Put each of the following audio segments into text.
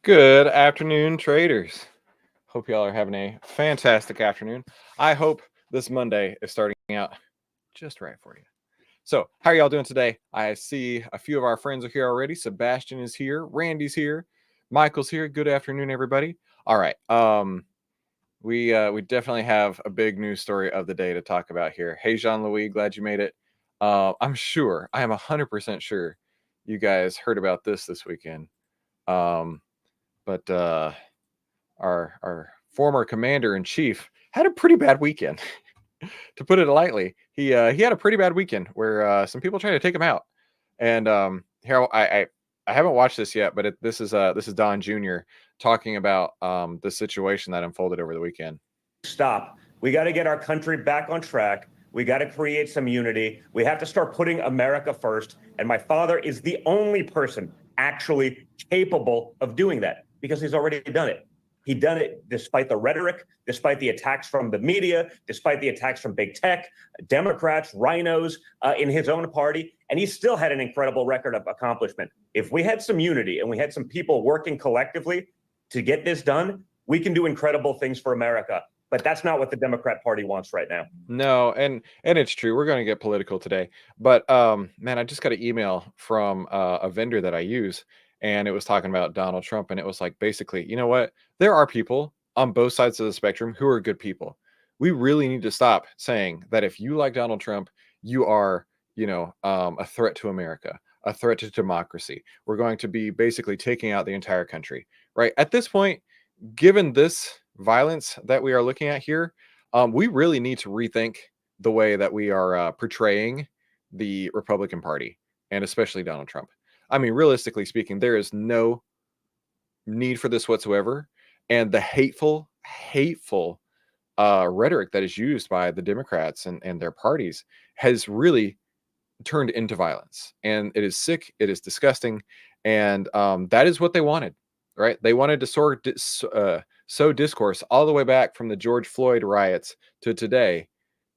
Good afternoon, traders. Hope y'all are having a fantastic afternoon. I hope this Monday is starting out just right for you. So, how are y'all doing today? I see a few of our friends are here already. Sebastian is here, Randy's here, Michael's here. Good afternoon, everybody. All right. We definitely have a big news story of the day to talk about here. Hey, Jean-Louis, glad you made it. I'm sure, I am 100% sure you guys heard about this weekend. But our former commander in chief had a pretty bad weekend, to put it lightly. He had a pretty bad weekend where some people tried to take him out. And Harold, I haven't watched this yet, but this is Don Jr. talking about the situation that unfolded over the weekend. Stop. We got to get our country back on track. We got to create some unity. We have to start putting America first. And my father is the only person actually capable of doing that because he's already done it. He done it despite the rhetoric, despite the attacks from the media, despite the attacks from big tech, Democrats, rhinos in his own party. And he still had an incredible record of accomplishment. If we had some unity and we had some people working collectively to get this done, we can do incredible things for America. But that's not what the Democrat Party wants right now. No, and it's true. We're going to get political today. But man, I just got an email from a vendor that I use, and it was talking about Donald Trump, and it was like, basically, you know what? There are people on both sides of the spectrum who are good people. We really need to stop saying that if you like Donald Trump, you are, a threat to America, a threat to democracy. We're going to be basically taking out the entire country, right? At this point, given this violence that we are looking at here, we really need to rethink the way that we are portraying the Republican Party, and especially Donald Trump. I mean, realistically speaking, there is no need for this whatsoever. And the hateful rhetoric that is used by the Democrats and their parties has really turned into violence. And it is sick. It is disgusting. And that is what they wanted, right? They wanted to sow discourse all the way back from the George Floyd riots to today.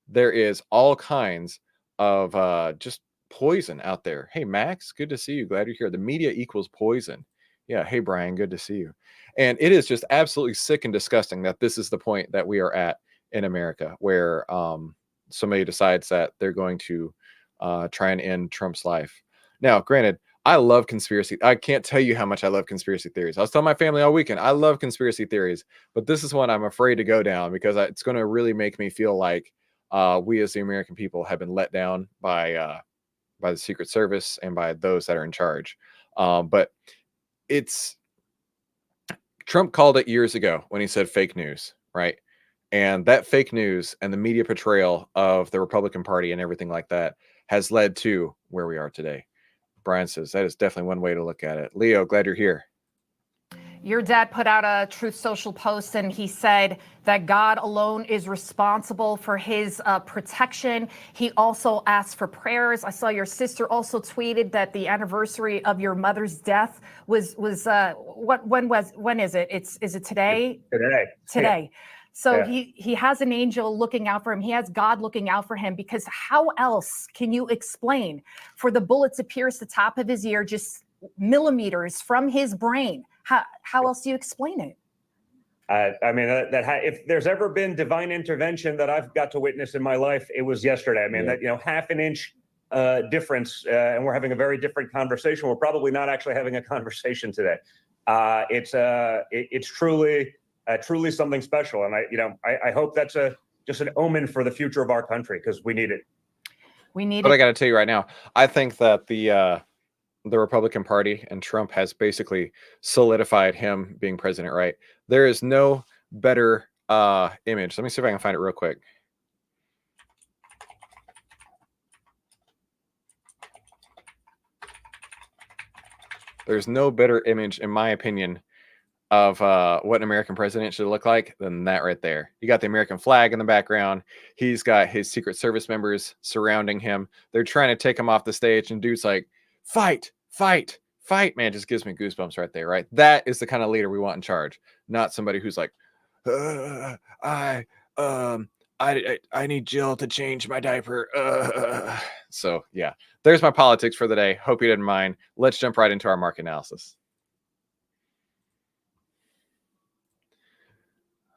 There is all kinds of just poison out there. Hey, Max, good to see you. Glad you're here. The media equals poison. Yeah. Hey, Brian, good to see you. And it is just absolutely sick and disgusting that this is the point that we are at in America, where somebody decides that they're going to try and end Trump's life. Now, granted, I love conspiracy. I can't tell you how much I love conspiracy theories. I was telling my family all weekend, I love conspiracy theories, but this is one I'm afraid to go down because it's going to really make me feel like we as the American people have been let down by the Secret Service and by those that are in charge. But Trump called it years ago when he said fake news, right? And that fake news and the media portrayal of the Republican Party and everything like that has led to where we are today. Brian says that is definitely one way to look at it. Leo, glad you're here. Your dad put out a Truth Social post, and he said that God alone is responsible for his protection. He also asked for prayers. I saw your sister also tweeted that the anniversary of your mother's death was when is it? Is it today? Today. Yeah. So yeah. He has an angel looking out for him. He has God looking out for him, because how else can you explain for the bullet to pierce the top of his ear just millimeters from his brain? How else do you explain it? I mean, if there's ever been divine intervention that I've got to witness in my life, it was yesterday. I mean, that half an inch difference, and we're having a very different conversation. We're probably not actually having a conversation today. It's truly something special, and I hope that's just an omen for the future of our country, because we need it. But I got to tell you right now, I think that the Republican Party and Trump has basically solidified him being president, right? There is no better image. Let me see if I can find it real quick. There's no better image, in my opinion, of what an American president should look like than that right there. You got the American flag in the background. He's got his Secret Service members surrounding him. They're trying to take him off the stage, and dude's like, fight, fight, fight. Man, just gives me goosebumps right there, right? That is the kind of leader we want in charge, not somebody who's like, I need Jill to change my diaper. So yeah, there's my politics for the day. Hope you didn't mind. Let's jump right into our market analysis.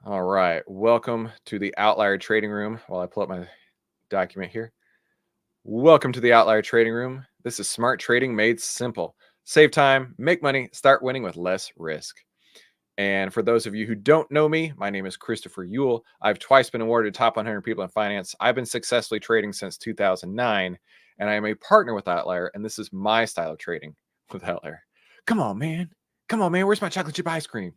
All right. Welcome to the Outlier Trading Room. While I pull up my document here. Welcome to the Outlier Trading Room. This is smart trading made simple. Save time, make money, start winning with less risk. And for those of you who don't know me, my name is Christopher Ewell. I've twice been awarded top 100 people in finance. I've been successfully trading since 2009, and I am a partner with Outlier, and this is my style of trading with Outlier. Come on, man. Come on, man. Where's my chocolate chip ice cream?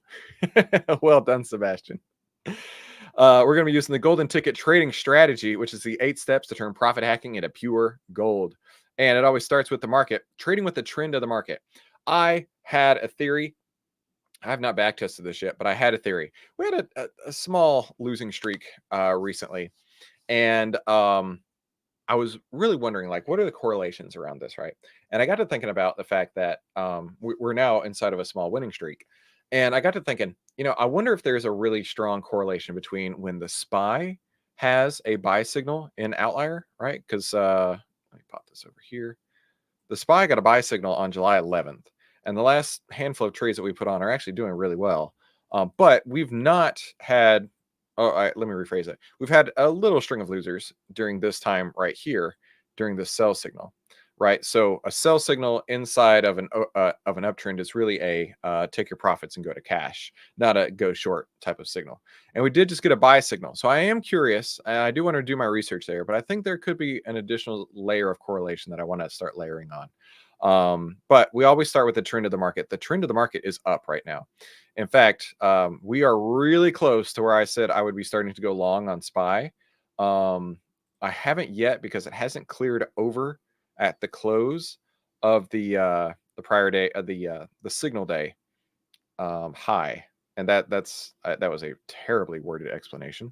Well done, Sebastian. We're going to be using the golden ticket trading strategy, which is the 8 steps to turn profit hacking into pure gold. And it always starts with the market, trading with the trend of the market. I had a theory. I have not back tested this yet, but I had a theory. We had a small losing streak recently. And I was really wondering, like, what are the correlations around this, right? And I got to thinking about the fact that we're now inside of a small winning streak. And I got to thinking, I wonder if there's a really strong correlation between when the SPY has a buy signal in Outlier, right? Because let me pop this over here. The SPY got a buy signal on July 11th. And the last handful of trades that we put on are actually doing really well. But we've not had, let me rephrase it. We've had a little string of losers during this time right here, during the sell signal, right? So a sell signal inside of an uptrend is really a take your profits and go to cash, not a go short type of signal. And we did just get a buy signal. So I am curious. I do want to do my research there, but I think there could be an additional layer of correlation that I want to start layering on. But we always start with the trend of the market. The trend of the market is up right now. In fact, we are really close to where I said I would be starting to go long on SPY. I haven't yet because it hasn't cleared over at the close of the prior day of the signal day high, and that was a terribly worded explanation.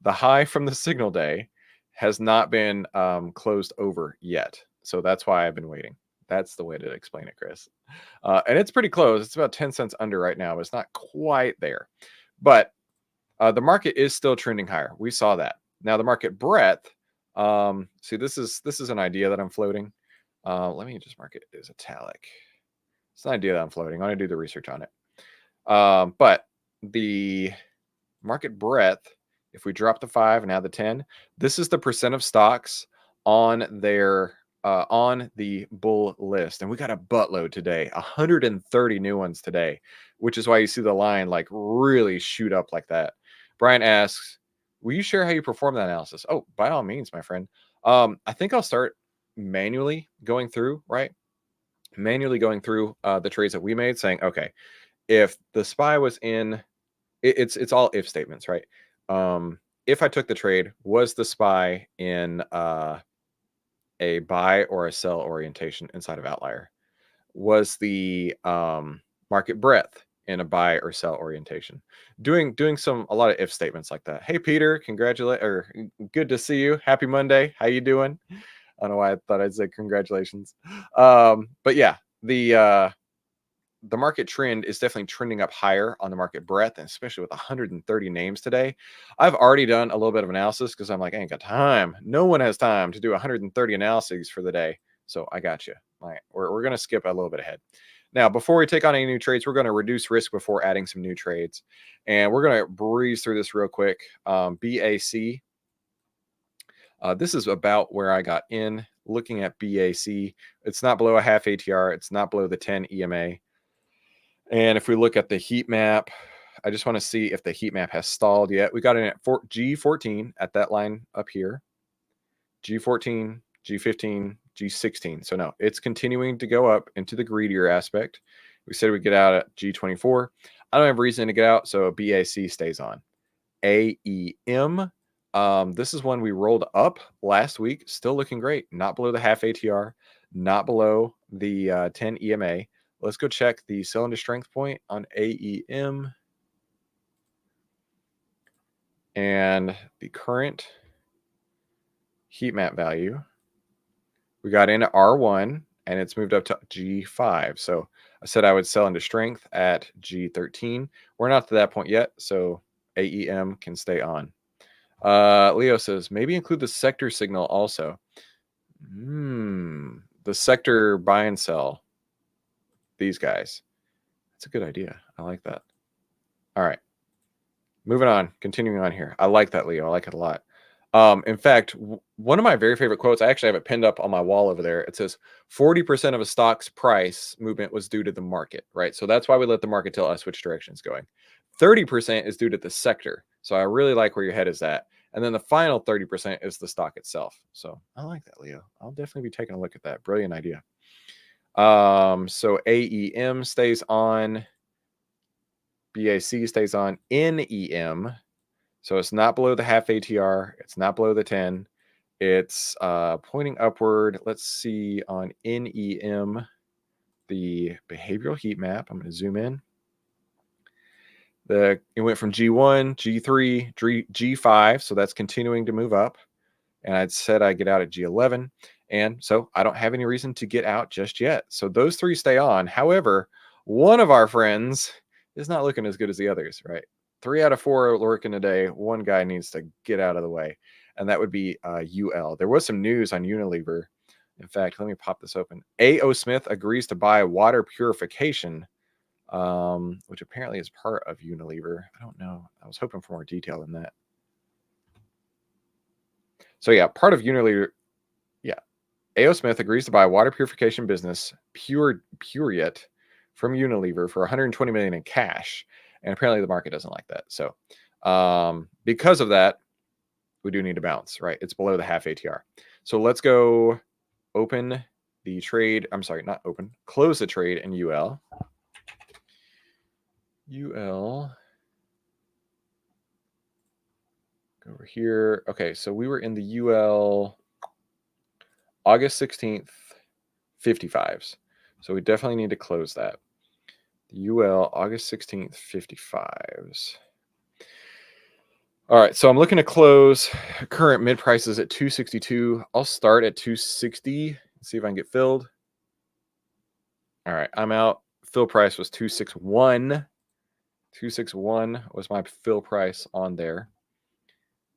The high from the signal day has not been closed over yet, so that's why I've been waiting. That's the way to explain it, Chris. And it's pretty close. It's about 10 cents under right now, but it's not quite there. But the market is still trending higher. We saw that. Now the market breadth. See, this is an idea that I'm floating. Let me just mark it as italic. It's an idea that I'm floating. I'm going to do the research on it. But the market breadth, if we drop the 5 and add the 10, this is the percent of stocks on their on the bull list. And we got a buttload today, 130 new ones today, which is why you see the line like really shoot up like that. Brian asks, will you share how you perform that analysis? Oh, by all means, my friend. I think I'll start manually going through, right? Manually going through the trades that we made, saying, okay, if the SPY was in, it's all if statements, right? If I took the trade, was the SPY in a buy or a sell orientation inside of Outlier? Was the market breadth in a buy or sell orientation? Doing a lot of if statements like that. Hey Peter, good to see you. Happy Monday. How you doing? I don't know why I thought I'd say congratulations. But yeah, the market trend is definitely trending up higher on the market breadth, and especially with 130 names today. I've already done a little bit of analysis because I'm like, I ain't got time. No one has time to do 130 analyses for the day. So I got you. All right, we're going to skip a little bit ahead. Now, before we take on any new trades, we're going to reduce risk before adding some new trades. And we're going to breeze through this real quick. BAC. This is about where I got in. Looking at BAC, it's not below a half ATR. It's not below the 10 EMA. And if we look at the heat map, I just want to see if the heat map has stalled yet. We got in at G14 at that line up here. G14, G15, G16. So no, it's continuing to go up into the greedier aspect. We said we'd get out at G24. I don't have reason to get out, so BAC stays on. AEM. This is one we rolled up last week. Still looking great. Not below the half ATR. Not below the 10 EMA. Let's go check the cylinder strength point on AEM. And the current heat map value. We got in at R1 and it's moved up to G5. So I said I would sell into strength at G13. We're not to that point yet, so AEM can stay on. Leo says, maybe include the sector signal also. The sector buy and sell. These guys. That's a good idea. I like that. All right. moving on, continuing on here. I like that, Leo. I like it a lot. In fact, one of my very favorite quotes, I actually have it pinned up on my wall over there. It says 40% of a stock's price movement was due to the market, right? So that's why we let the market tell us which direction it's going. 30% is due to the sector. So I really like where your head is at. And then the final 30% is the stock itself. So I like that, Leo. I'll definitely be taking a look at that. Brilliant idea. So AEM stays on. BAC stays on. NEM. So it's not below the half ATR. It's not below the 10. It's pointing upward. Let's see on NEM, the behavioral heat map. I'm going to zoom in. It went from G1, G3, G5. So that's continuing to move up. And I'd said I get out at G11. And so I don't have any reason to get out just yet. So those three stay on. However, one of our friends is not looking as good as the others, right? 3 out of 4 are working today. One guy needs to get out of the way. And that would be UL. There was some news on Unilever. In fact, let me pop this open. A.O. Smith agrees to buy water purification, which apparently is part of Unilever. I don't know. I was hoping for more detail than that. So yeah, part of Unilever. Yeah. A.O. Smith agrees to buy a water purification business, Puriet, from Unilever for $120 million in cash. And apparently the market doesn't like that. So because of that, we do need to bounce, right? It's below the half ATR. So let's go open the trade. I'm sorry, not open. Close the trade in UL. UL. Go over here. Okay, so we were in the UL August 16th, 55s. So we definitely need to close that. The UL August 16th, 55s. All right, so I'm looking to close current mid prices at 262. I'll start at 260 and see if I can get filled. All right, I'm out. Fill price was 261. 261 was my fill price on there.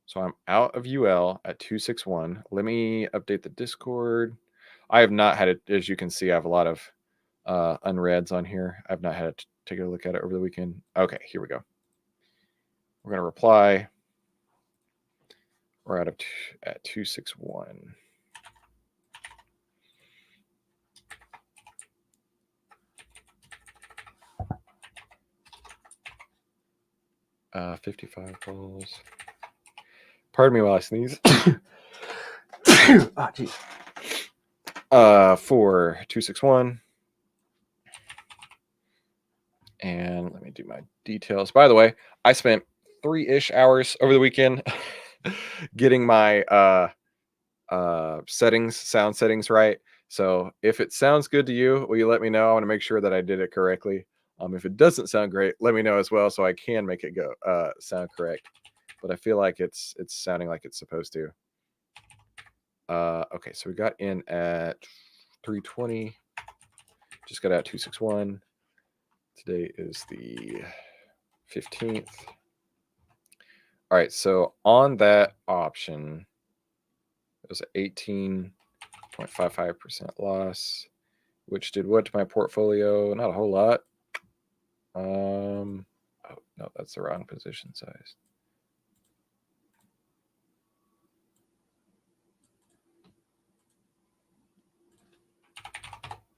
So I'm out of UL at 261. Let me update the Discord. I have not had it, as you can see, I have a lot of unreads on here. I've not had to take a look at it over the weekend. Okay, here we go. We're going to reply. We're out of at 261. Uh, 55 balls. Pardon me while I sneeze. Oh, geez. For 261. And let me do my details. By the way, I spent 3-ish hours over the weekend getting my sound settings right. So if it sounds good to you, will you let me know? I want to make sure that I did it correctly. If it doesn't sound great, let me know as well so I can make it go sound correct. But I feel like it's sounding like it's supposed to. Okay, so we got in at 320. Just got out 261. Today is the 15th. All right, so on that option, it was an 18.55% loss, which did what to my portfolio? Not a whole lot. Oh, no, that's the wrong position size.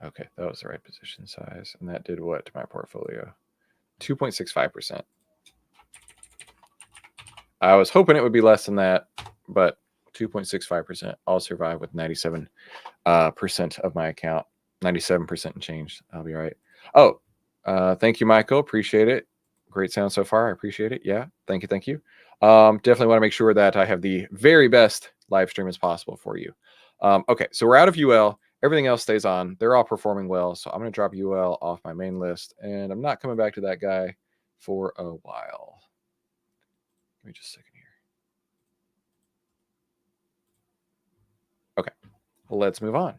Okay, that was the right position size. And that did what to my portfolio? 2.65%. I was hoping it would be less than that, but 2.65%. I'll survive with 97% of my account. 97% and change. I'll be all right. Oh, thank you, Michael. Appreciate it. Great sound so far. I appreciate it. Yeah, thank you. Thank you. Definitely want to make sure that I have the very best live stream as possible for you. Okay, so we're out of UL. Everything else stays on. They're all performing well. So I'm going to drop UL off my main list. And I'm not coming back to that guy for a while. Give me just a second here. Okay, well, let's move on.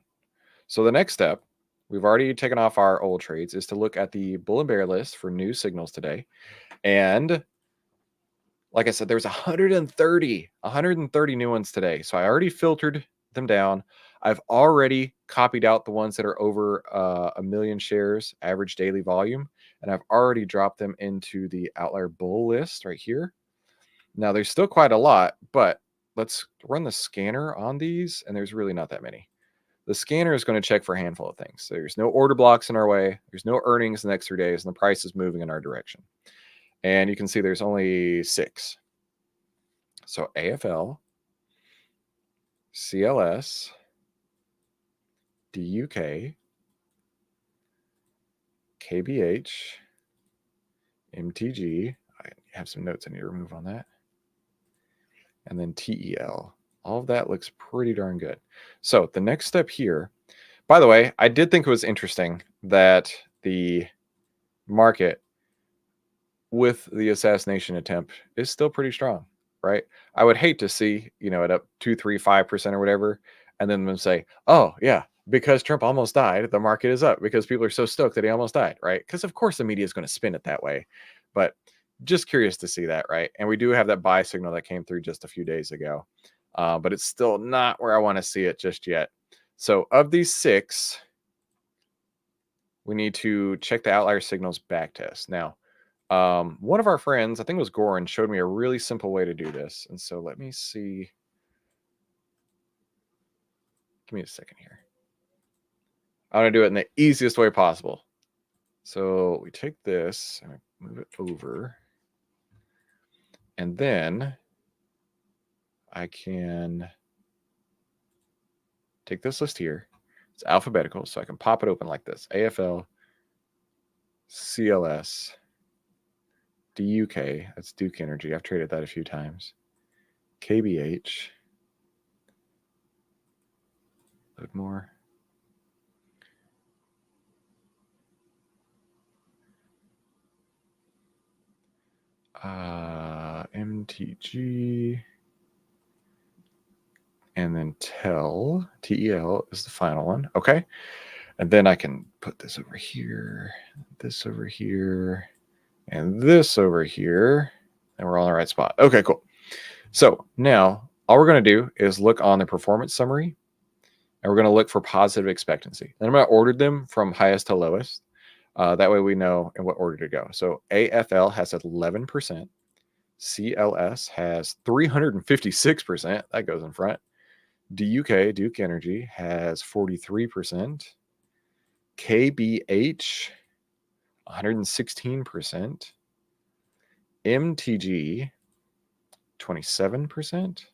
So the next step, we've already taken off our old trades, is to look at the bull and bear list for new signals today. And like I said, there's 130 new ones today. So I already filtered them down. I've already copied out the ones that are over 1 million shares average daily volume, and I've already dropped them into the outlier bull list right here. Now, there's still quite a lot, but let's run the scanner on these, and there's really not that many. The scanner is going to check for a handful of things. There's no order blocks in our way. There's no earnings the next 3 days, and the price is moving in our direction. And you can see there's only 6. So AFL, CLS, DUK, KBH, MTG. I have some notes I need to remove on that. And then TEL. All of that looks pretty darn good. So the next step here, by the way, I did think it was interesting that the market with the assassination attempt is still pretty strong, right? I would hate to see, it up 2, 3, 5% or whatever, and then them say, oh yeah, because Trump almost died, the market is up because people are so stoked that he almost died, right? Because of course the media is going to spin it that way. But just curious to see that, right? And we do have that buy signal that came through just a few days ago. But it's still not where I want to see it just yet. So of these 6, we need to check the outlier signals back test. Now, one of our friends, I think it was Goran, showed me a really simple way to do this. And so let me see. Give me a second here. I want to do it in the easiest way possible. So we take this and move it over. And then I can take this list here. It's alphabetical, so I can pop it open like this. AFL, CLS, DUK, that's Duke Energy. I've traded that a few times. KBH. Load more. MTG. And then TEL is the final one. Okay. And then I can put this over here, this over here, and this over here. And we're all in the right spot. Okay, cool. So now all we're going to do is look on the performance summary, and we're going to look for positive expectancy. And I'm going to order them from highest to lowest. That way we know in what order to go. So AFL has 11%. CLS has 356%. That goes in front. DUK, Duke Energy, has 43%. KBH, 116%. MTG, 27%.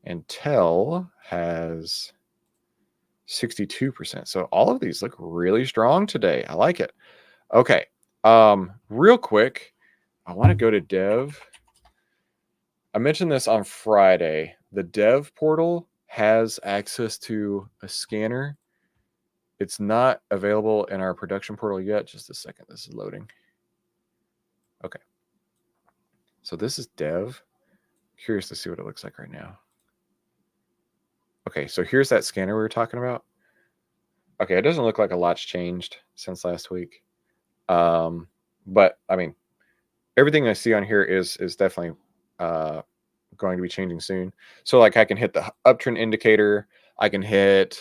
And TEL has 62%. So all of these look really strong today. I like it. Okay. Real quick, I want to go to Dev. I mentioned this on Friday. The Dev portal has access to a scanner. It's not available in our production portal yet. Just a second. This is loading. Okay. So this is Dev. Curious to see what it looks like right now. Okay, so here's that scanner we were talking about. Okay, it doesn't look like a lot's changed since last week. But I mean, everything I see on here is definitely going to be changing soon. So like I can hit the uptrend indicator. I can hit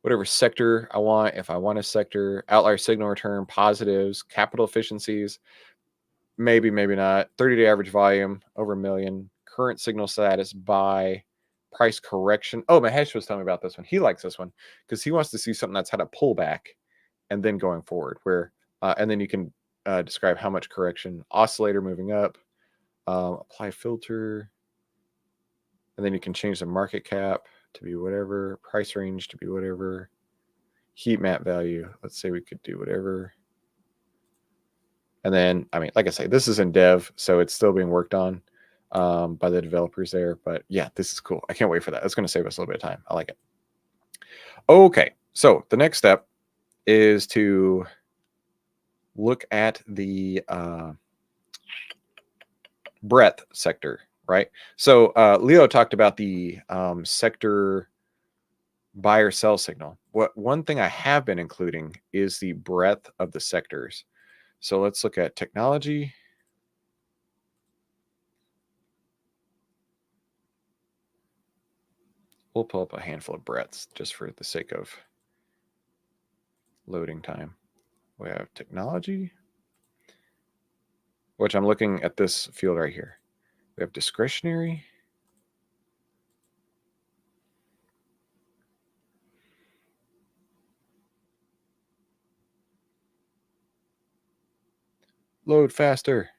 whatever sector I want. If I want a sector, outlier signal return, positives, capital efficiencies, maybe, maybe not. 30-day average volume, over 1 million. Current signal status, buy. Price correction. Oh, Mahesh was telling me about this one. He likes this one because he wants to see something that's had a pullback and then going forward, where and then you can describe how much correction. Oscillator moving up. Apply filter, and then you can change the market cap to be whatever, price range to be whatever, heat map value. Let's say we could do whatever. And then, I mean, like I say, this is in dev, so it's still being worked on by the developers there. But yeah, this is cool. I can't wait for that. It's going to save us a little bit of time. I like it. Okay, so the next step is to look at the breadth sector, right? So Leo talked about the sector buy or sell signal. One thing I have been including is the breadth of the sectors. So let's look at technology. We'll pull up a handful of breadths just for the sake of loading time. We have technology, which I'm looking at this field right here. We have discretionary. Load faster.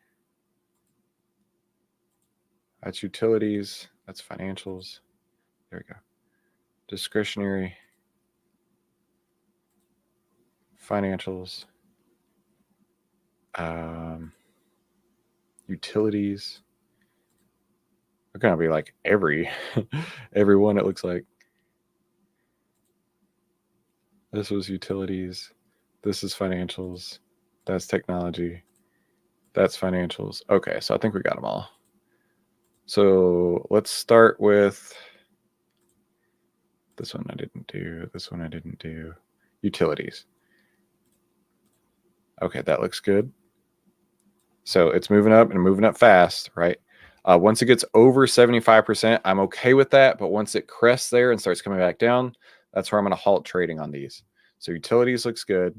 That's utilities. That's financials. There we go. Discretionary. Financials. Utilities. They're gonna be like every one, it looks like. This was utilities. This is financials. That's technology. That's financials. Okay, so I think we got them all. So let's start with this one I didn't do. This one I didn't do. Utilities. Okay, that looks good. So it's moving up and moving up fast, right? Once it gets over 75%, I'm okay with that. But once it crests there and starts coming back down, that's where I'm going to halt trading on these. So utilities looks good.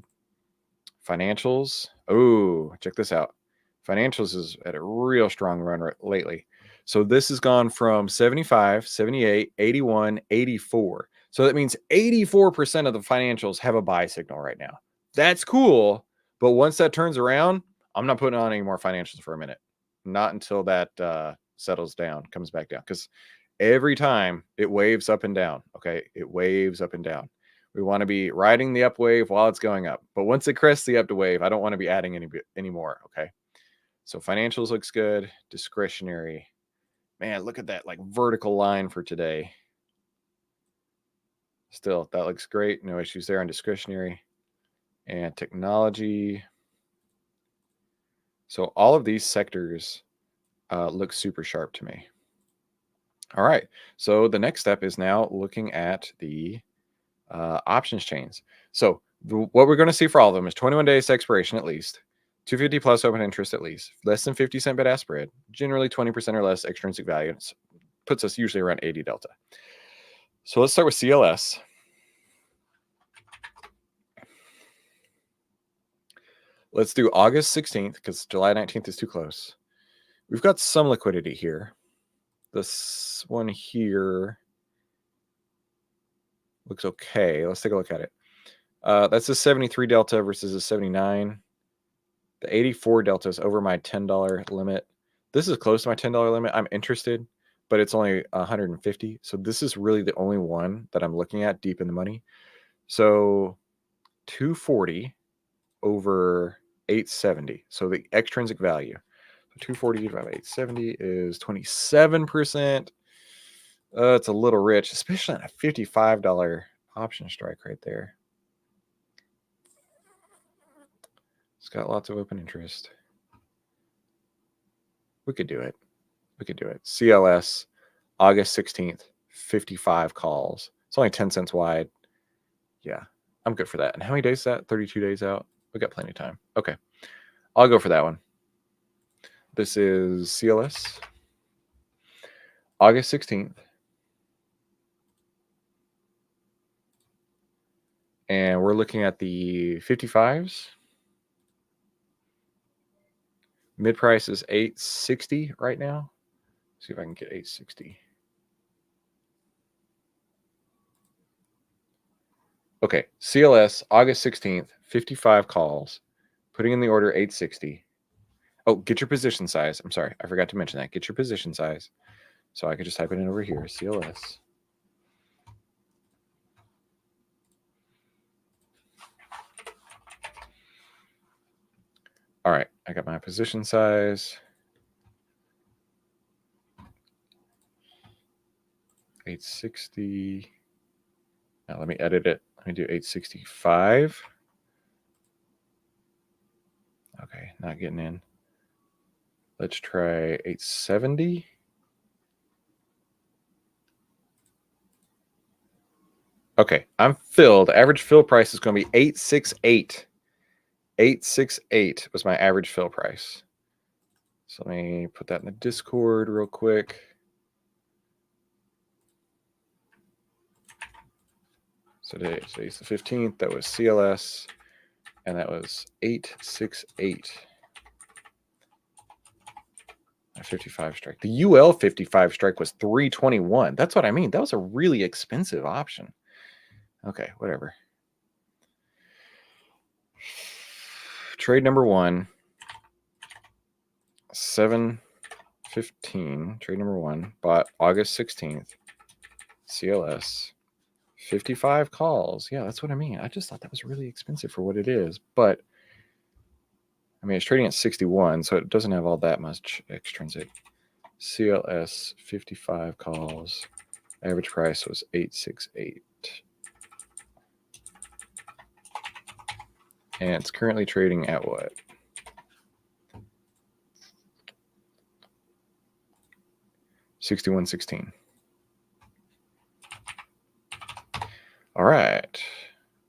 Financials. Oh, check this out. Financials is at a real strong run lately. So this has gone from 75, 78, 81, 84. So that means 84% of the financials have a buy signal right now. That's cool. But once that turns around, I'm not putting on any more financials for a minute. Not until that settles down, comes back down. Because every time it waves up and down. Okay. It waves up and down. We want to be riding the up wave while it's going up. But once it crests the up wave, I don't want to be adding any more. Okay. So financials looks good. Discretionary. Man, look at that like vertical line for today. Still, that looks great. No issues there on discretionary. And technology. So all of these sectors look super sharp to me. All right. So the next step is now looking at the options chains. So what we're going to see for all of them is 21 days to expiration at least, 250 plus open interest at least, less than 50-cent bid-ask spread, generally 20% or less extrinsic value. It puts us usually around 80 delta. So let's start with CLS. Let's do August 16th because July 19th is too close. We've got some liquidity here. This one here looks okay. Let's take a look at it. That's a 73 delta versus a 79. The 84 delta is over my $10 limit. This is close to my $10 limit. I'm interested, but it's only 150. So this is really the only one that I'm looking at deep in the money. So 240 over 870. So the extrinsic value. So 240 divided by 870 is 27%. It's a little rich, especially on a $55 option strike right there. It's got lots of open interest. We could do it. We could do it. CLS, August 16th, 55 calls. It's only 10 cents wide. Yeah, I'm good for that. And how many days is that? 32 days out? We got plenty of time. Okay. I'll go for that one. This is CLS, August 16th. And we're looking at the 55s. Mid price is 860 right now. See if I can get 860. Okay, CLS, August 16th, 55 calls, putting in the order 860. Oh, get your position size. I'm sorry, I forgot to mention that. Get your position size. So I could just type it in over here, CLS. All right, I got my position size. 860. Now let me edit it. Let me do 865. Okay, not getting in. Let's try 870. Okay, I'm filled. Average fill price is going to be 868. 868 was my average fill price. So let me put that in the Discord real quick. So today's the 15th. That was CLS, and that was 868. A 55 strike. The UL 55 strike was 321. That's what I mean. That was a really expensive option. Okay, whatever. Trade number 1. 715. Trade number 1. Bought August 16th. CLS. 55 calls. Yeah, that's what I mean. I just thought that was really expensive for what it is. But, I mean, it's trading at 61, so it doesn't have all that much extrinsic. CLS 55 calls. Average price was 868. And it's currently trading at what? $61.16. All right.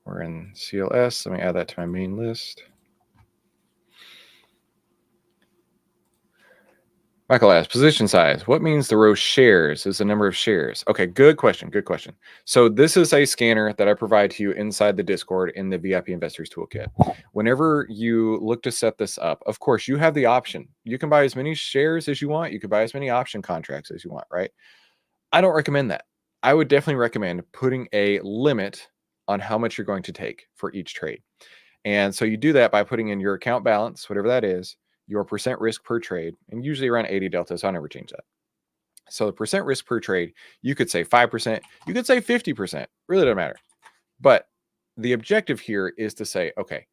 We're in CLS. Let me add that to my main list. Michael asks, position size. What means the row shares is the number of shares? Okay, good question. Good question. So this is a scanner that I provide to you inside the Discord in the VIP Investors Toolkit. Whenever you look to set this up, of course, you have the option. You can buy as many shares as you want. You can buy as many option contracts as you want, right? I don't recommend that. I would definitely recommend putting a limit on how much you're going to take for each trade. And so you do that by putting in your account balance, whatever that is, your percent risk per trade, and usually around 80 delta, so I never change that. So the percent risk per trade, you could say 5%, you could say 50%, really don't matter. But the objective here is to say, okay,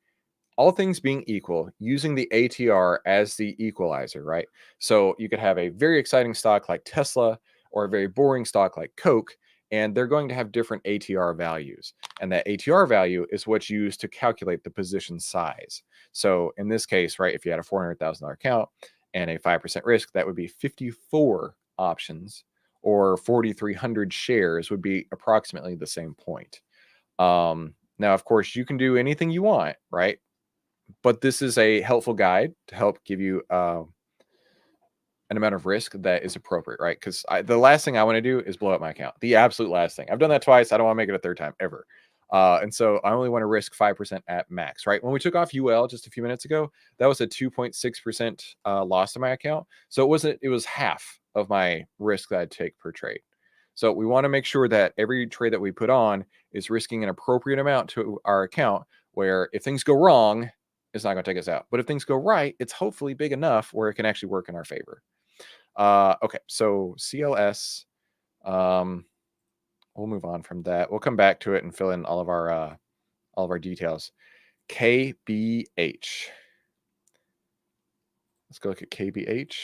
all things being equal, using the ATR as the equalizer, right? So you could have a very exciting stock like Tesla or a very boring stock like Coke, and they're going to have different ATR values. And that ATR value is what's used to calculate the position size. So in this case, right, if you had a $400,000 account and a 5% risk, that would be 54 options, or 4,300 shares would be approximately the same point. Now, of course, you can do anything you want, right? But this is a helpful guide to help give you an amount of risk that is appropriate, right? Because the last thing I want to do is blow up my account. The absolute last thing. I've done that twice. I don't want to make it a third time ever. And so I only want to risk 5% at max, right? When we took off UL just a few minutes ago, that was a 2.6% loss to my account. So it was half of my risk that I'd take per trade. So we want to make sure that every trade that we put on is risking an appropriate amount to our account, where if things go wrong, it's not going to take us out. But if things go right, it's hopefully big enough where it can actually work in our favor. Okay, so CLS, we'll move on from that. We'll come back to it and fill in all of our details. KBH. Let's go look at KBH.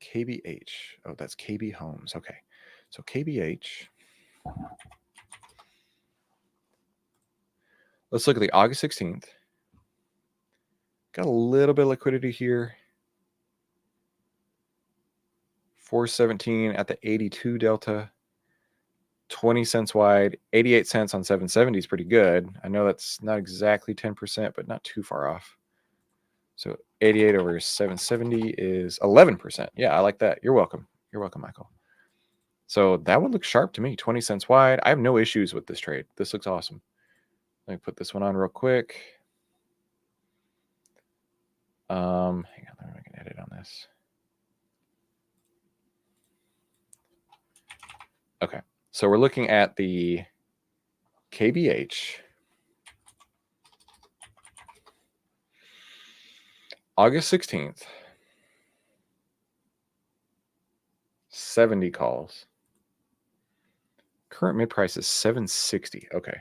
KBH. Oh, that's KB Homes. Okay, so KBH. Let's look at the August 16th. Got a little bit of liquidity here. 417 at the 82 delta. 20 cents wide. 88 cents on 770 is pretty good. I know that's not exactly 10%, but not too far off. So 88 over 770 is 11%. Yeah, I like that. You're welcome. You're welcome, Michael. So that one looks sharp to me. 20 cents wide. I have no issues with this trade. This looks awesome. Let me put this one on real quick. Hang on, let me make an edit on this. Okay, so we're looking at the KBH. August 16th. 70 calls. Current mid price is 760. Okay.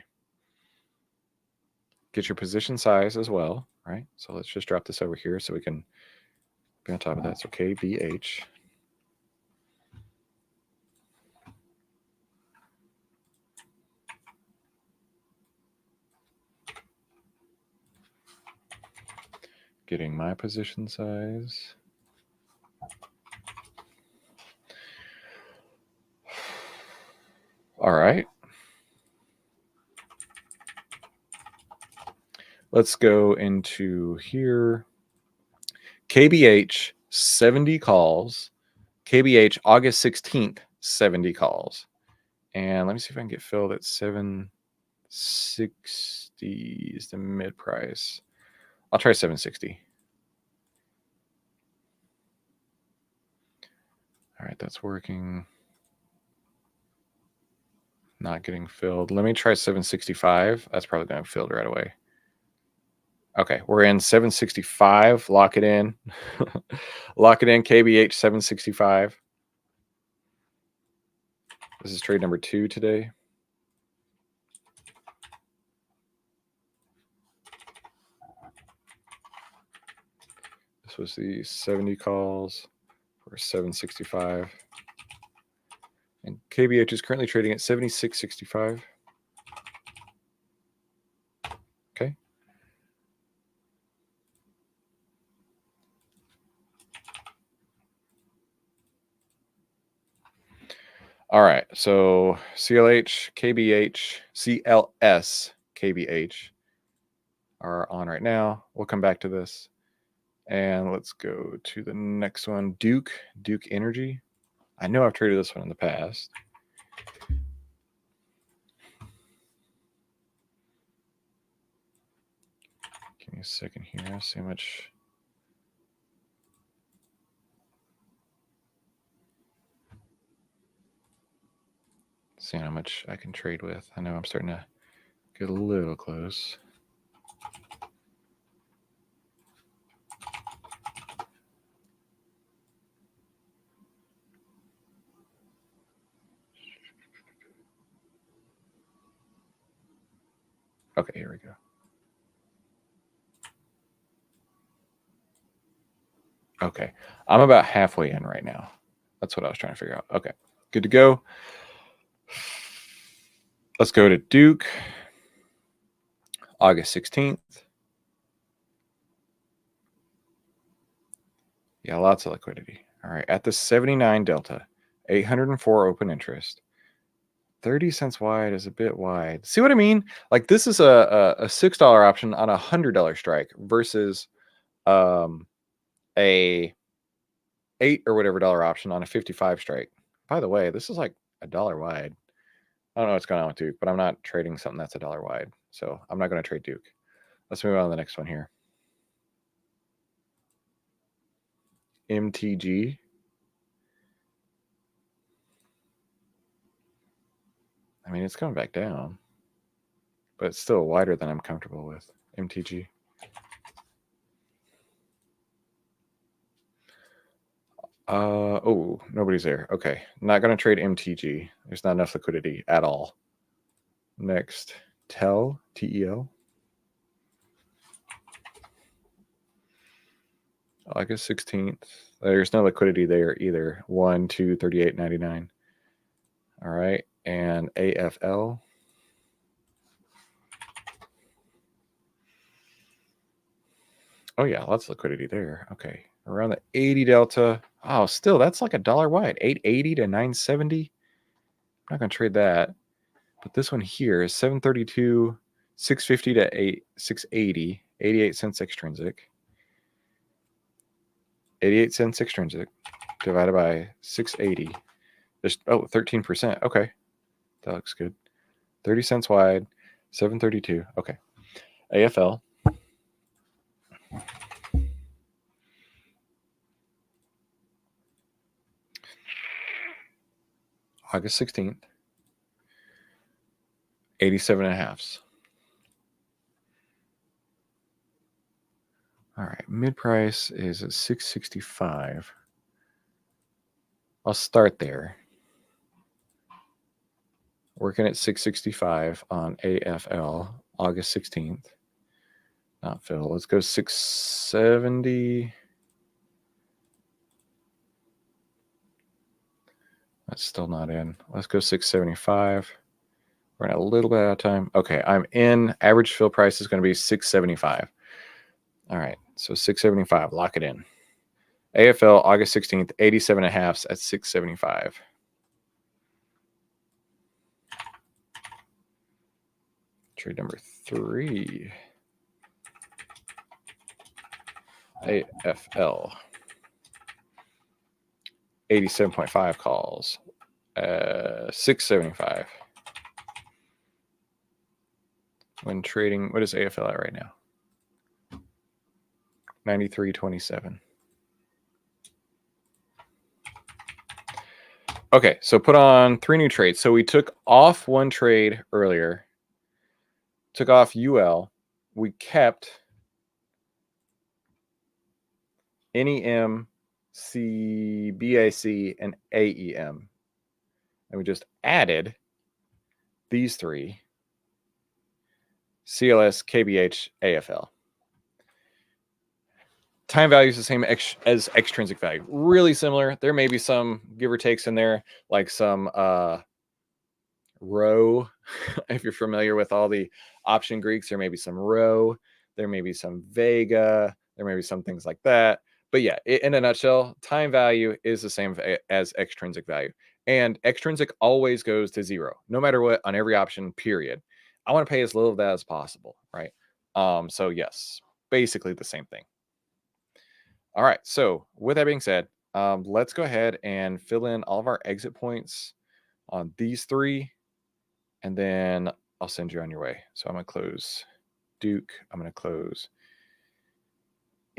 Get your position size as well, right? So let's just drop this over here so we can be on top of that. So KBH. Getting my position size. All right. Let's go into here. KBH, 70 calls. KBH, August 16th, 70 calls. And let me see if I can get filled at 760 is the mid price. I'll try 760. All right, that's working. Not getting filled. Let me try 765. That's probably going to filled right away. Okay, we're in 765. Lock it in. Lock it in, KBH 765. This is trade number 2 today. This was the 70 calls for 765. And KBH is currently trading at 76.65. Okay. All right. So CLH, KBH, CLS, KBH are on right now. We'll come back to this. And let's go to the next one. Duke Energy. I know I've traded this one in the past. Give me a second here. See how much. See how much I can trade with. I know I'm starting to get a little close. Okay, here we go. Okay, I'm about halfway in right now. That's what I was trying to figure out. Okay, good to go. Let's go to Duke, August 16th. Yeah, lots of liquidity. All right, at the 79 delta, 804 open interest. 30 cents wide is a bit wide. See what I mean? Like this is a $6 option on a $100 strike versus a $8 or whatever dollar option on a 55 strike. By the way, this is like $1 wide. I don't know what's going on with Duke, but I'm not trading something that's $1 wide. So I'm not going to trade Duke. Let's move on to the next one here. MTG. I mean, it's coming back down, but it's still wider than I'm comfortable with. MTG. Oh, nobody's there. Okay. Not going to trade MTG. There's not enough liquidity at all. Next, TEL, TEL. August 16th. There's no liquidity there either. 1, 2, 38.99. All right. And AFL. Oh, yeah. Lots of liquidity there. Okay. Around the 80 delta. Oh, still, that's like $1 wide. 880 to 970. I'm not going to trade that. But this one here is 732, 650 to 680. 88 cents extrinsic. 88 cents extrinsic divided by 680. Just 13%. Okay. That looks good. 30 cents wide, 732. Okay. AFL. August 16th. 87.5. All right. Mid price is at 665. I'll start there. Working at 665 on AFL, August 16th. Not fill. Let's go 670. That's still not in. Let's go 675. We're in a little bit out of time. Okay, I'm in. Average fill price is going to be 675. All right, so 675. Lock it in. AFL, August 16th, 87.5 at 675. Trade number 3. AFL. 87.5 calls. 675. When trading, what is AFL at right now? 93.27. Okay, so put on 3 new trades. So we took off 1 trade earlier. Took off UL. We kept NEM, CBAC, and AEM. And we just added these 3: CLS, KBH, AFL. Time value is the same as extrinsic value. Really similar. There may be some give or takes in there, like some row. If you're familiar with all the option Greeks, there may be some row. There may be some vega. There may be some things like that. But yeah, in a nutshell, time value is the same as extrinsic value. And extrinsic always goes to 0, no matter what, on every option, period. I want to pay as little of that as possible, right? So yes, basically the same thing. All right, so with that being said, let's go ahead and fill in all of our exit points on these 3, and then I'll send you on your way. So I'm going to close Duke. I'm going to close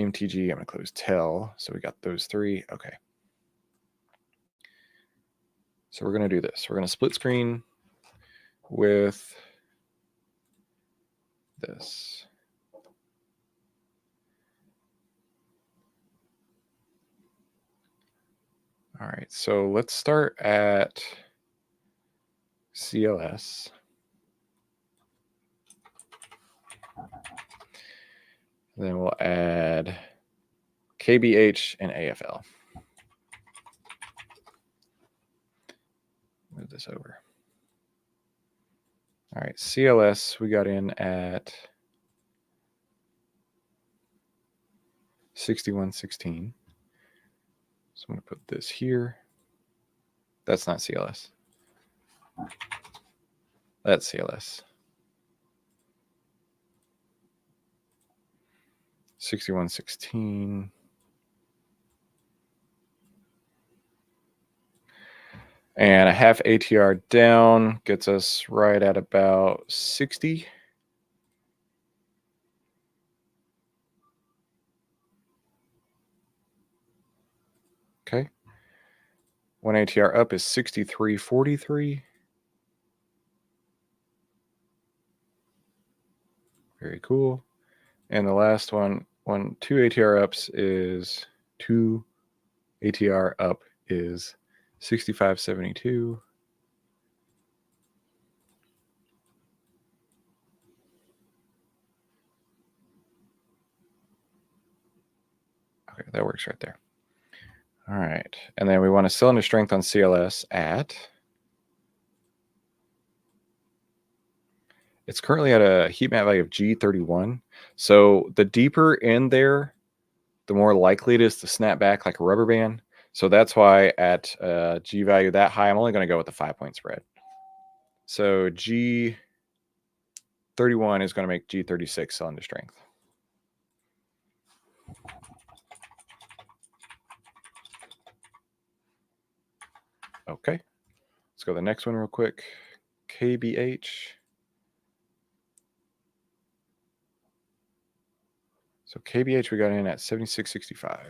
MTG. I'm going to close TEL. So we got those 3. Okay. So we're going to do this. We're going to split screen with this. All right, so let's start at CLS. Then we'll add KBH and AFL. Move this over. All right, CLS, we got in at 61.16. So I'm going to put this here. That's not CLS. That's CLS. 61.16. And a half ATR down gets us right at about 60. Okay. 1 ATR up is 63.43. Very cool. And the last one, 2 ATR ups is 2 ATR up is 65.72. Okay, that works right there. All right. And then we want a cylinder strength on CLS at, it's currently at a heat map value of G31. So the deeper in there, the more likely it is to snap back like a rubber band. So that's why at G value that high, I'm only going to go with the 5-point spread. So G31 is going to make G36 cylinder strength. Okay. Let's go to the next one real quick. KBH. So KBH we got in at 76.65.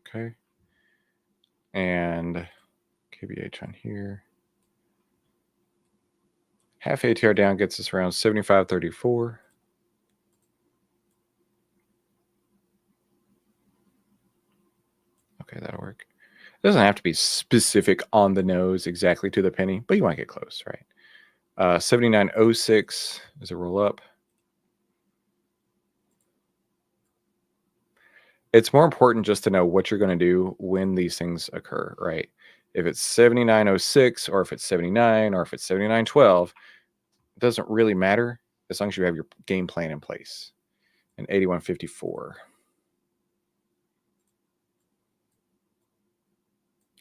Okay. And KBH on here. Half ATR down gets us around 75.34. Okay, that'll work. It doesn't have to be specific on the nose exactly to the penny, but you want to get close, right? 79.06 is a roll up. It's more important just to know what you're going to do when these things occur, right? If it's 79.06 or if it's 79 or if it's 79.12, it doesn't really matter as long as you have your game plan in place. And 81.54.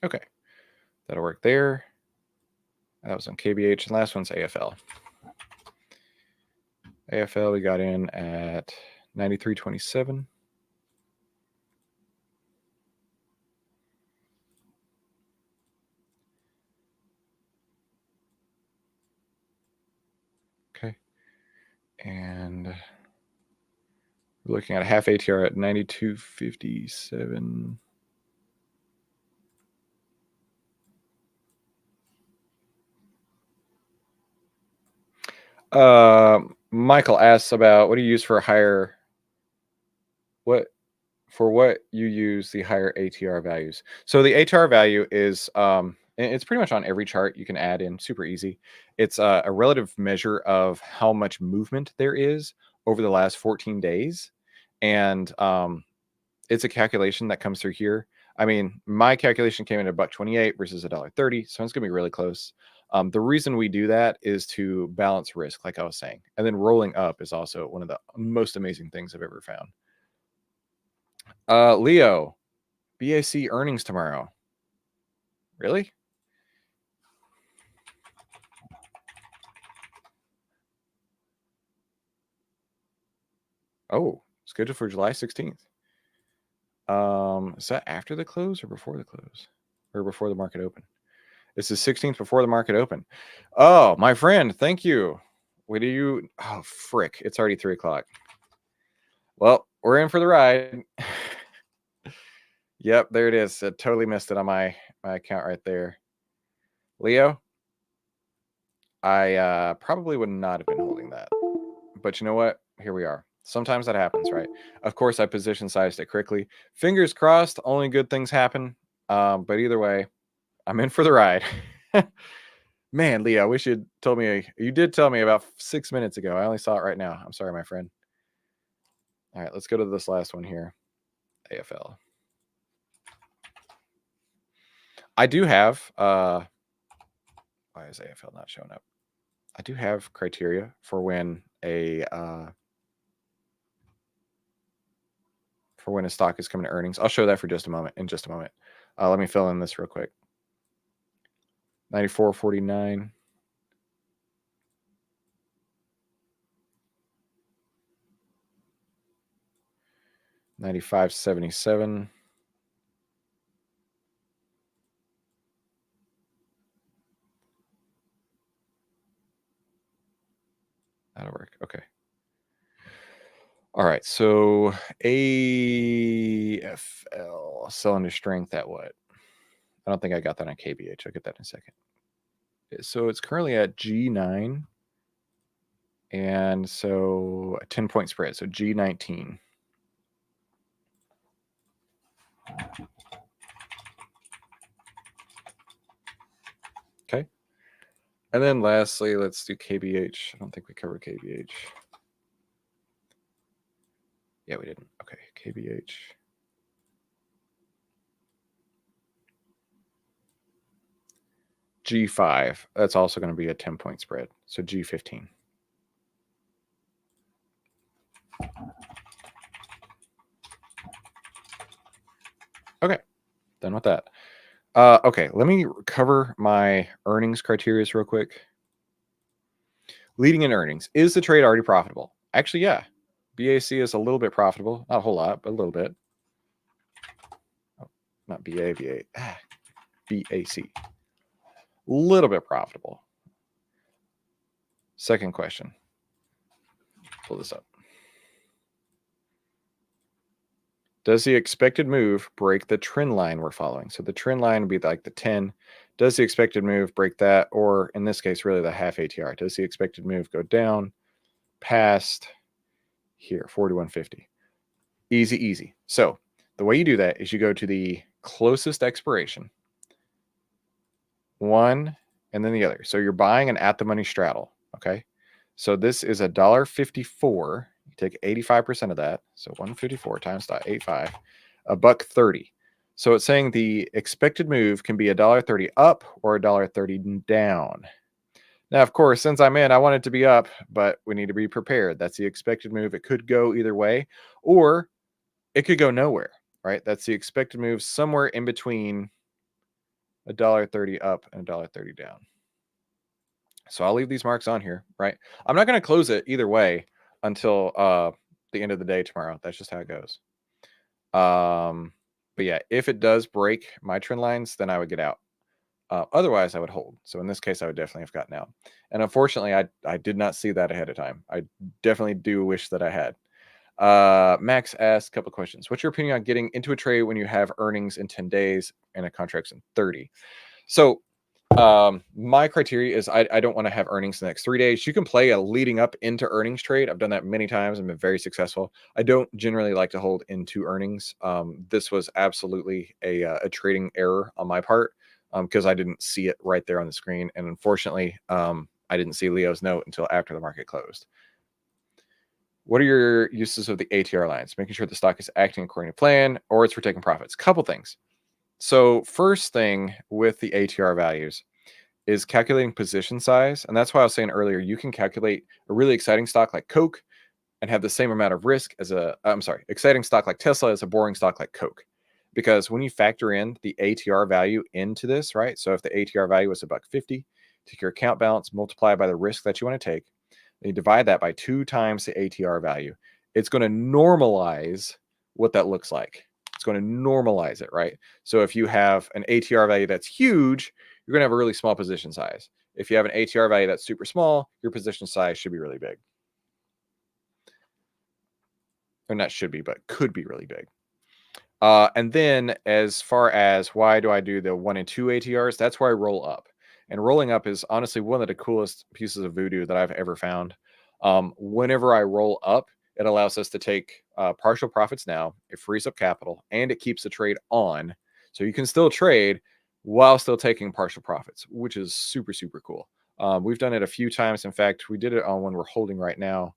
Okay, that'll work there. That was on KBH. And last one's AFL. AFL we got in at 93.27. And we're looking at a half ATR at 92.57. Michael asks about what do you use for a higher, what you use the higher ATR values. So the ATR value is, it's pretty much on every chart you can add in, super easy. It's a relative measure of how much movement there is over the last 14 days. And it's a calculation that comes through here. I mean, my calculation came in at $1.28 versus $1.30, so it's gonna be really close. The reason we do that is to balance risk, like I was saying. And then rolling up is also one of the most amazing things I've ever found. Leo, BAC earnings tomorrow. Really? Oh, scheduled for July 16th. Is that after the close or before the close? Or before the market open? It's the 16th before the market open. Oh, my friend, thank you. What do you... Oh, frick. It's already 3 o'clock. Well, we're in for the ride. Yep, there it is. I totally missed it on my account right there. Leo, I probably would not have been holding that. But you know what? Here we are. Sometimes that happens, right? Of course, I position sized it correctly. Fingers crossed, only good things happen. But either way, I'm in for the ride. Man, Leo, I wish you'd told me. You did tell me about 6 minutes ago. I only saw it right now. I'm sorry, my friend. All right, let's go to this last one here. AFL. I do have, why is AFL not showing up? I do have criteria for when a stock is coming to earnings. I'll show that for just a moment. In just a moment. Let me fill in this real quick. 94.49. $95.77. That'll work. Okay. All right. So AFL cylinder strength at what? I don't think I got that on KBH. I'll get that in a second. So it's currently at G9. And so a 10-point spread. So G19. Okay. And then lastly, let's do KBH. I don't think we covered KBH. Yeah, we didn't. Okay, KBH. G5. That's also going to be a 10-point spread. So G15. Okay, done with that. Okay, let me cover my earnings criteria real quick. Leading in earnings. Is the trade already profitable? Actually, yeah. BAC is a little bit profitable. Not a whole lot, but a little bit. Oh, not BA, BA. BAC. A little bit profitable. Second question. Pull this up. Does the expected move break the trend line we're following? So the trend line would be like the 10. Does the expected move break that? Or in this case, really the half ATR. Does the expected move go down past here, 41.50? Easy, easy. So the way you do that is you go to the closest expiration. One and then the other. So you're buying an at the money straddle. Okay. So this is $1.54. You take 85% of that. So 154 times 0.85, $1.30. So it's saying the expected move can be $1.30 up or $1.30 down. Now, of course, since I'm in, I want it to be up, but we need to be prepared. That's the expected move. It could go either way, or it could go nowhere, right? That's the expected move somewhere in between $1.30 up and $1.30 down. So I'll leave these marks on here, right? I'm not going to close it either way until the end of the day tomorrow. That's just how it goes. But yeah, if it does break my trend lines, then I would get out. Otherwise, I would hold. So in this case, I would definitely have gotten out. And unfortunately, I did not see that ahead of time. I definitely do wish that I had. Max asked a couple of questions. What's your opinion on getting into a trade when you have earnings in 10 days and a contract's in 30? So my criteria is I don't want to have earnings in the next 3 days. You can play a leading up into earnings trade. I've done that many times and been very successful. I don't generally like to hold into earnings. This was absolutely a trading error on my part because I didn't see it right there on the screen. And unfortunately, I didn't see Leo's note until after the market closed. What are your uses of the ATR lines? Making sure the stock is acting according to plan or it's for taking profits. Couple things. So first thing with the ATR values is calculating position size. And that's why I was saying earlier, you can calculate a really exciting stock like Coke and have the same amount of risk as exciting stock like Tesla as a boring stock like Coke. Because when you factor in the ATR value into this, right? So if the ATR value is $1.50, take your account balance, multiply by the risk that you want to take, and you divide that by 2 times the ATR value, it's going to normalize what that looks like. It's going to normalize it, right? So if you have an ATR value that's huge, you're going to have a really small position size. If you have an ATR value that's super small, your position size should be really big. Or not should be, but could be really big. And then as far as why do I do the 1 and 2 ATRs, that's where I roll up. And rolling up is honestly one of the coolest pieces of voodoo that I've ever found. Whenever I roll up, it allows us to take partial profits now. It frees up capital and it keeps the trade on. So you can still trade while still taking partial profits, which is super, super cool. We've done it a few times. In fact, we did it on one we're holding right now.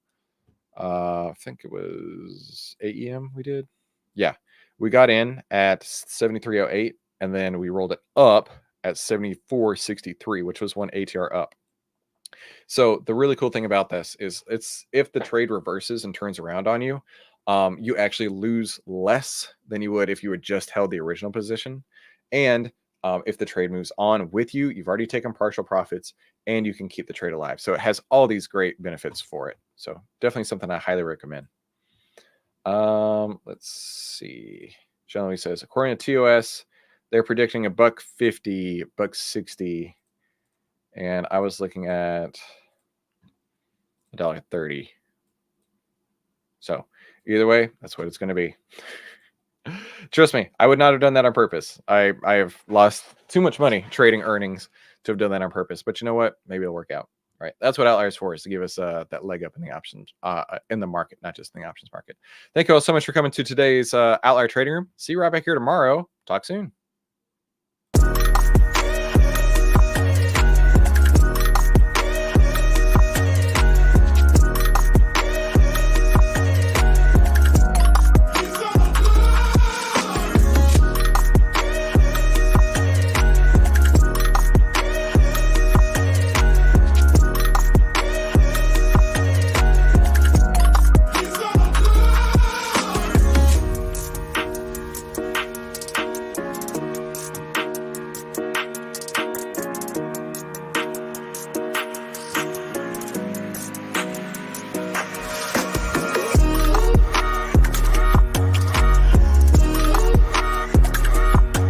I think it was AEM we did. Yeah. We got in at 73.08 and then we rolled it up at 74.63, which was one ATR up. So the really cool thing about this is if the trade reverses and turns around on you, you actually lose less than you would if you had just held the original position. And if the trade moves on with you, you've already taken partial profits and you can keep the trade alive. So it has all these great benefits for it. So definitely something I highly recommend. Let's see. John Lee says, according to TOS, they're predicting $1.50, $1.60. And I was looking at $1.30. So either way, that's what it's going to be. Trust me, I would not have done that on purpose. I have lost too much money trading earnings to have done that on purpose. But you know what? Maybe it'll work out. Right. That's what Outlier is for, is to give us that leg up in the options in the market, not just in the options market. Thank you all so much for coming to today's Outlier Trading Room. See you right back here tomorrow. Talk soon.